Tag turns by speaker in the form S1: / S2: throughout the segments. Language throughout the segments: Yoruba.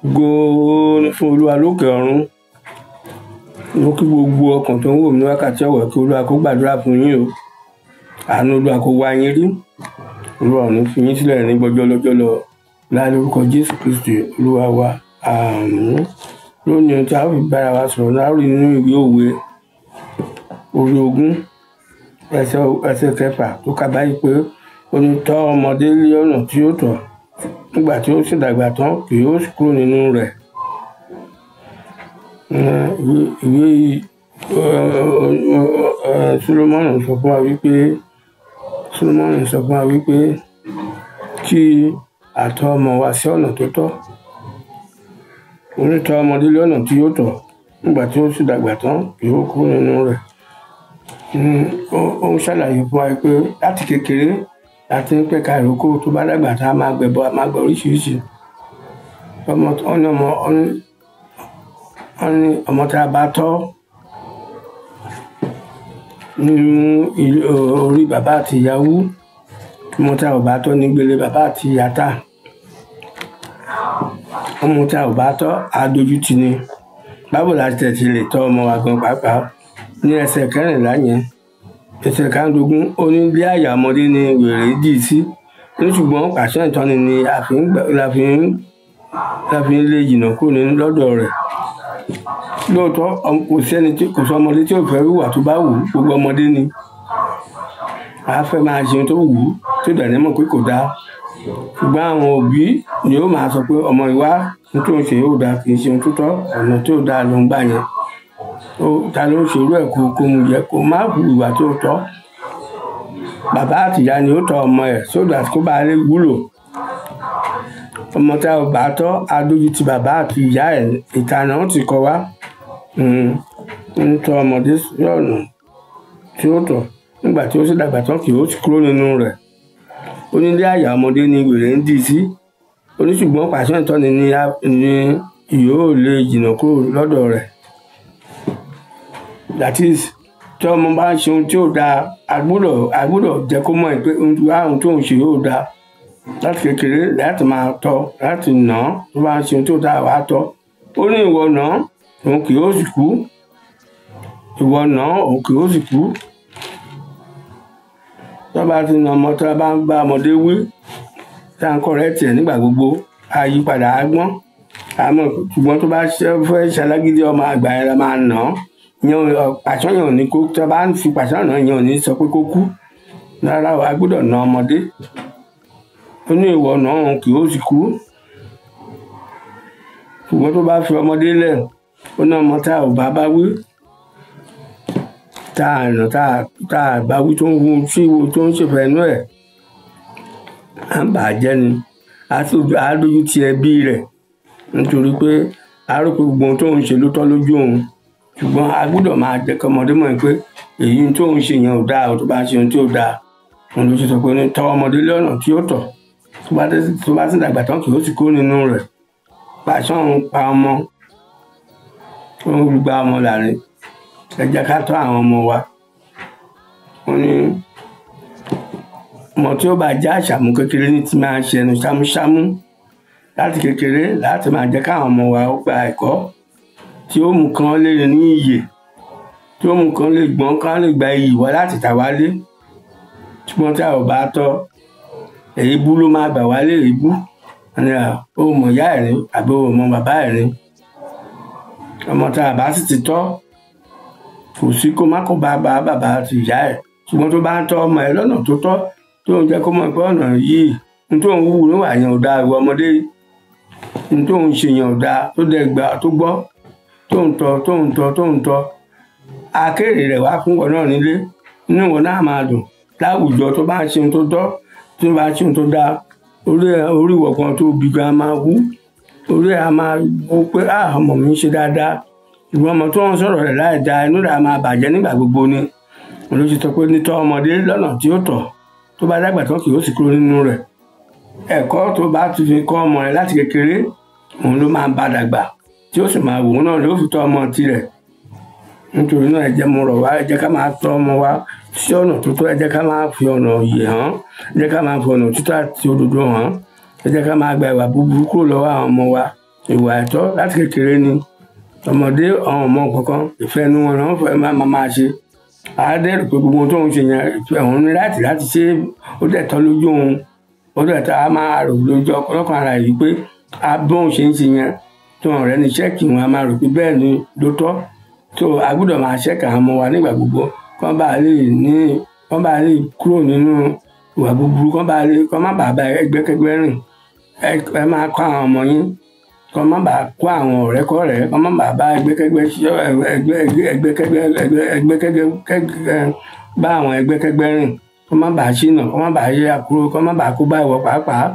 S1: Ògo ni fún Olúwa lókè ọ̀run. Mo kí gbogbo ọkàn tó ń wò mí ní wákàtí ọ̀wọ̀ kí Olúwa kó gbàdúrà fún yín o. Àánú Olúwa kó wá yín rí. Olúwa ò ní fi yín sílẹ̀ ní gbọ́jọ́ lọ́jọ́ lọ. Láì lórúkọ Jésù Kristi Olúwa wa. Àmín. Lónìí ohun tí a ó fi bára wa sọ̀rọ̀ láàárín nínú ìwé òwe orí 20 ẹsẹ̀ 6 tó kà báyìí pé ó ní tọ́ ọmọdé lé ọ̀nà tí ó tọ́, nígbà tí ó sì dàgbà tán kì yóò sì kúrò nínú rẹ̀. Ìwé Sólómọ́nì sọ fún wa wípé kí a tọ́ ọmọ wa sí ọ̀nà tó tọ́. Ó ní tọ́ ọmọdé lé ọ̀nà tí ó tọ́, nígbà tí ó sì dàgbà tán kì yóò kúrò nínú rẹ̀. Ó ń ṣàlàyé fún wa pé láti kékeré láti ń pẹ̀ka ìrókò, tó bá dàgbà tá a máa gbẹ̀bọ, a máa gbọ́ oríṣiríṣi. Ọmọ tá a bá tọ́ nínú orí bàbá àti ìyá wú, ọmọ tá ò bá tọ́ ní gbélé bàbá àti ìyá tà. Ọmọ tá ò bá tọ́ á dojú tì ni. Báwo la tẹ̀sí lè tọ́ ọmọ wa gan pàápàá? Ní ẹsẹ̀ 14 yẹn, ẹsẹ̀ 15, ó ní bí àyà ọmọdé ni wèrè dì sí. Ní ṣùgbọ́n pàṣẹ ìtọ́ni ni la fi ń lé jìnnà kúrò lọ́dọ̀ rẹ̀. Lóòótọ́ kò sí ọmọdé tí ò fẹ́ hùwà tó bá wù ú. Gbogbo ọmọdé ni a fẹ́ máa ṣe ohun tó wù ú, tó dẹ̀ ní mọ̀ pé kò dáa. Ṣùgbọ́n àwọn òbí ni ó máa sọ pé ọmọ ìwá ohun tó ń ṣe yóò dáa, kì í ṣe ohun tó tọ́, ọ̀nà tí ò dáa ló ń gbà yẹn. Ta ló ń ṣe irú ẹ̀ kó mu jẹ, kó má hu ìwà tí ó tọ́. Bàbá àti ìyá ni ó tọ́ ọmọ ẹ̀ sódà kó bá lè wúlò. Ọmọ tá ò bá tọ́ á dójú ti bàbá àti ìyá ẹ̀. Ìtàn náà ti kọ́ wa. Ń tọ́ ọmọdé sí ọ̀nà tí ó tọ́, nígbà tí ó sì dàgbà tán kì yóò sì kúrò nínú rẹ̀. Ó ní ilé àyà ọmọdé ni wèrè ń dì sí. Ó ní ṣùgbọ́n pàṣẹ ìtọ́ni ni yóò lè jìnnà kúrò lọ́dọ̀ rẹ̀. That is, tí ọmọ bá ń ṣe ohun tí ó dáa, a gbọ́dọ̀ jẹ́ kó mọ̀ pé ohun tó ń ṣe yóò dáa. Láti kékeré láti máa tọ́, láti nà án tó bá ń ṣe ohun tí ó dáa wá tọ́. Ó ní ìwọ nà án, òun kì yóò sì kú. Ìwọ nà án, òun kì yóò sì kú. Tí wọ́n bá ti na ọmọ, tí wọ́n bá ń bá ọmọdé wí, tí à ń correct ẹ̀ nígbà gbogbo, a yí padà á gbọ́n. Ṣùgbọ́n tó bá fẹ́ ṣalágídí ọmọ àgbà yẹn la máa nà án. Pàṣán yẹn ò ní kó, tí wọ́n bá ń fi pàṣán náà yẹn ò ní sọ pé kó kú. Rárá o, a gbọ́dọ̀ na ọmọdé. Ó ní ìwọ nà án, òun kì yóò sì kú. Ṣùgbọ́n tó bá fi ọmọdé lẹ̀, ó ní ọmọ tá ò bá wí, tá a bá wí tó ń ṣèfẹ́ inú ẹ̀, à ń bà á jẹ́ ni. A dójú ti ẹbí rẹ̀ nítorí pé a rò pé gbogbo ohun tó ń ṣe ló tọ́ lójú òun. Ṣùgbọ́n a gbọ́dọ̀ máa jẹ́ kí ọmọdé mọ̀ pé èyí tó ń ṣe yẹn ò dáa, tó bá ṣe ohun tí ò dáa. Òun ló ṣe sọ pé ní tọ́ ọmọdé lé ọ̀nà tí ó tọ́, tó bá sì dàgbà tán kì yóò sì kúrò nínú rẹ̀. Pàṣán ń pa ọmọ, ó ń gba ọmọ láàrin. Ẹ jẹ́ ká tọ́ àwọn ọmọ wa. Ó ní ọmọ tí ó bá já àṣàmú kékeré ní ti máa ṣe ẹnu ṣámúṣámú. Láti kékeré láti máa jẹ́ káwọn ọmọ wa ó gba ẹ̀kọ́ tí ó mú kán lè ní iyè, tí ó mú kán lè gbọ́n, kán lè gba iyì wá láti tà wálé. Ṣùgbọ́n tí a ò bá tọ́, èébú ló máa gbà wálé èébú. Ó mọ̀ ìyá ẹ̀ ni àbí ó mọ̀ bàbá ẹ̀ ni. Ọmọ tá a bá sì ti tọ́, kò sí kó má kó bá bàbá àti ìyá ẹ̀. Ṣùgbọ́n tó bá ń tọ́ ọmọ ẹ̀ lọ́nà tó tọ́, tó ń jẹ́ kó mọ̀ pé ọ̀nà yìí ní tó ń wù níwà yẹn ò dáa, ìwọ ọmọdé ní tó ń ṣe yẹn ò dáa, tó dẹ̀ gbà tó gbọ́, tó ń tọ́. Akérè rẹ̀ wá fún wọn náà nílé, inú wọn náà máa dùn. Láwùjọ tó bá ń ṣe ohun tó tọ́, tó bá ń ṣe ohun tó dáa, orí ìwọ kan tó bí gan máa wú. Orí ẹ̀ á máa wú pé ọmọ mi ń ṣe dáadáa. Ìwọ ọmọ tó ń sọ̀rọ̀ rẹ̀ láì dáa, inú rẹ̀ á máa bàjẹ́ nígbà gbogbo ni. Òun ló ṣe sọ pé ní tọ́ ọmọdé lọ́nà tí ó tọ́, tó bá dàgbà tán kì yóò sì kúrò nínú rẹ̀. Ẹ̀kọ́ tó bá ti fi kọ́ ọmọ rẹ̀ láti kékeré, òun ló máa ń bá dàgbà, tí ó sì máa wò ó náà ló fi tọ́ ọmọ tirẹ̀. Nítorí náà ẹ jẹ́ mo rọ̀ wá, ẹ jẹ́ ká máa tọ́ ọmọ wa sí ọ̀nà tó tọ́, ẹ jẹ́ ká máa fi ọ̀nà ìyè hàn, ẹ jẹ́ ká máa fi ọ̀nà òtítọ́ àti òdodo hàn, ẹ jẹ́ ká máa gba ìwà búburú kúrò lọ́wọ́ àwọn ọmọ wa. ìwà ẹ̀tọ́ láti kékeré ni ọmọdé àwọn ọmọ kankan ìfẹ́ inú wọn náà fẹ́ máa ṣe àádẹ́rù pé gbogbo tó ń ṣe yẹn ìfẹ́ òun ní láti ṣe ó dẹ̀ tọ́ lójú òun ó dẹ̀ tọ́ a máa rò lójú ọkọlọ́kan ara yìí pé abóhùn ṣe ń ṣe yẹn tó ọ̀rẹ́ ní ṣẹ́ẹ̀kì wọn a máa rò pé bẹ́ẹ̀ ni ló tọ́ tó a gbọ́dọ̀ máa ṣẹ́ẹ̀kì àwọn ọmọ wa nígbà gbogbo kán bá lè kúrò nínú ìwà búburú kán má bàa bá ẹgbẹ́kẹ́gbẹ́ rìn ẹ máa kọ́ àwọn ọmọ yín kán má bàa kó àwọn ọ̀rẹ́kọ́rẹ́ kán má bàa bá bá àwọn ẹgbẹ́kẹ́gbẹ́ rìn kán má bàa ṣìnà kán má bàa yẹ àkúrò kán má bàa kó bá ìwọ pàápàá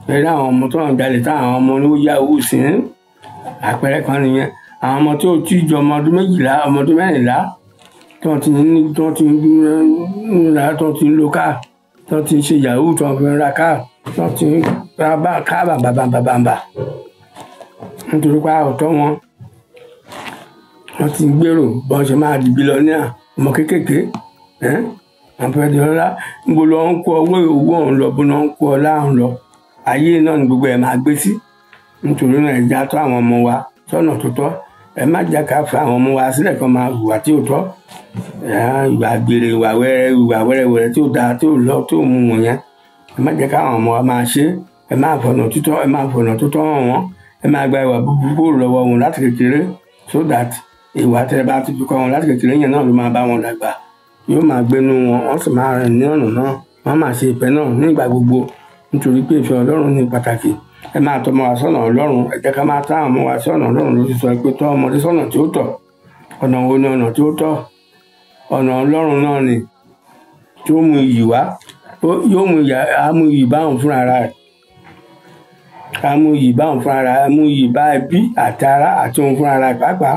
S1: pẹ̀lú àwọn ọmọ tó ń jalè táwọn ọmọ ló yá owó sí àpẹẹrẹ kan nìyẹn àwọn ọmọ tó ti ju ọmọ ọdún 12 ọmọ ọdún 14 tó ti ń lo káà tó ti ń ṣe yahoo tó fi ń ra káà tó ti ń ra káà bàbàbàbàbà nítorí pé àwòtọ́ wọn ti ń gbèrò bọ́n ṣe máa di bílíọ̀nìà ọmọ kéékèèké àpẹẹrẹ níbo lọ ń kó owó ọ̀hún lọ bó lọ ń kó ọlá ọ̀hún lọ ayé náà ni gbogbo ẹ̀ máa gbé sí nítorí náà ẹ já tó àwọn ọmọ wa sọ́nà tó tọ́ ẹ má jẹ́ ká fa àwọn ọmọ wa sílẹ̀ kan máa hùwà tí ò tọ́ ìwà àgbèrè ìwà wẹ́rẹ́wẹ́rẹ́ tí ò dáa tí ò lọ tí ò mú wọn yẹn ẹ má jẹ́ káwọn ọmọ wa máa ṣe ẹ má fọ̀nà tó tọ́ hàn wọ́n ẹ má gba ìwà búburú lọ́wọ́ wọn láti kékeré so that ìwà tẹ́ bá ti fi kọ́ wọn láti kékeré yẹn náà ló máa bá wọn dàgbà yóò máa gbénu wọn wọ́n sì máa rìn ní ọ̀nà náà wọ́n máa ṣe ìfẹ́ náà nígbà gbogbo nítorí pé ìfẹ́ Ọlọ́run ní pàtàkì ẹ máa tọ́ ọmọ wa sọ́nà Ọlọ́run ẹ jẹ́ ká máa tọ́ àwọn ọmọ wa sọ́nà Ọlọ́run ló ti sọ pé tọ́ ọmọdé sọ́nà tí ó tọ́ ọ̀nà wo ni ọ̀nà tí ó tọ́ ọ̀nà Ọlọ́run náà ni tí ó mú iyì wá yóò mú iyì báwọn fúnra rẹ̀ mú iyì bá ẹbí àti ará àti òun fúnra rẹ̀ pàápàá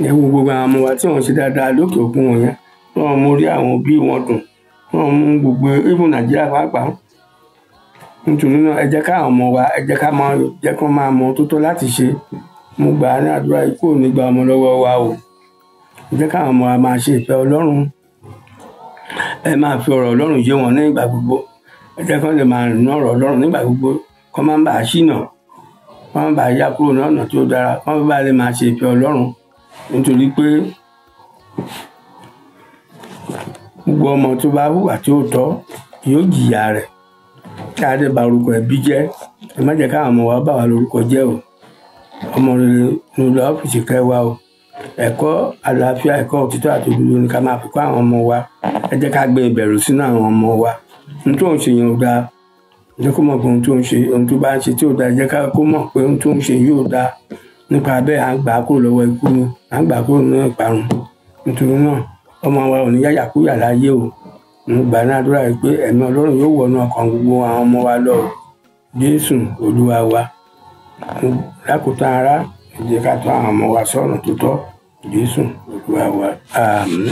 S1: ẹ wo gbogbo àwọn ọmọ wa tí wọ́n ṣe dáadáa lókè òkun wọ̀nyẹn wọ́n mú rí àwọn òbí wọn dùn wọ́n mú gbogbo ibùn Nàìjíríà pàápàá nítorí náà ẹ jẹ́ káwọn ọmọ wa ẹ jẹ́ kó máa mọ tó tọ́ láti ṣe mo gbà á ní àdúrà ikú ò ní gba ọmọ lọ́wọ́ wa o ẹ jẹ́ káwọn ọmọ wa máa ṣe ìfẹ́ Ọlọ́run ẹ máa fi ọ̀rọ̀ Ọlọ́run yé wọn nígbà gbogbo ẹ jẹ́ kán lè máa rìn ní ọ̀rọ̀ Ọlọ́run nígbà gbogbo kán má bàa ṣìnà kán má bàa yá kúrò ní ọ̀nà tí ó dára kán má bàa lè máa ṣe ìfẹ́ Ọlọ́run nítorí pé gbogbo ọmọ tó bá hùwà tí ó tọ́ yóò jìyà rẹ̀ kí adé ba orúkọ ẹbí jẹ́ ẹ má jẹ́ káwọn ọmọ wa bà wá lórúkọ jẹ́ o ọmọ rere ní olú ọ́fíìsì kẹwàá o ẹ̀kọ́ àlàáfíà ẹ̀kọ́ òtítọ́ àti òdodo ni ká máa fi kọ́ àwọn ọmọ wa ẹ jẹ́ ká gbé ìbẹ̀rù sínú àwọn ọmọ wa ohun tó ń ṣe yẹn ò dáa ẹ jẹ́ kó mọ̀ pé ohun tó ń ṣe ohun tó bá ń ṣe tí ò dáa ẹ jẹ́ kó mọ̀ pé ohun tó ń ṣe yóò dáa nípa bẹ́ẹ̀ à ń gbà á kúrò lọ́wọ́ ikú ni à ń gbà á kúrò nínú ìparun nítorí náà ọmọ wa ò ní yáyàkúyà láyé o mo gbà ní àdúrà yìí pé ẹ̀mí Ọlọ́run yóò wọnú ọkàn gbogbo àwọn ọmọ wa lọ Jésù Olúwa wa lákòótán ará ẹ jẹ́ ká tọ́ àwọn ọmọ wa sọ́nà tó tọ́ Jésù Olúwa wa àmín.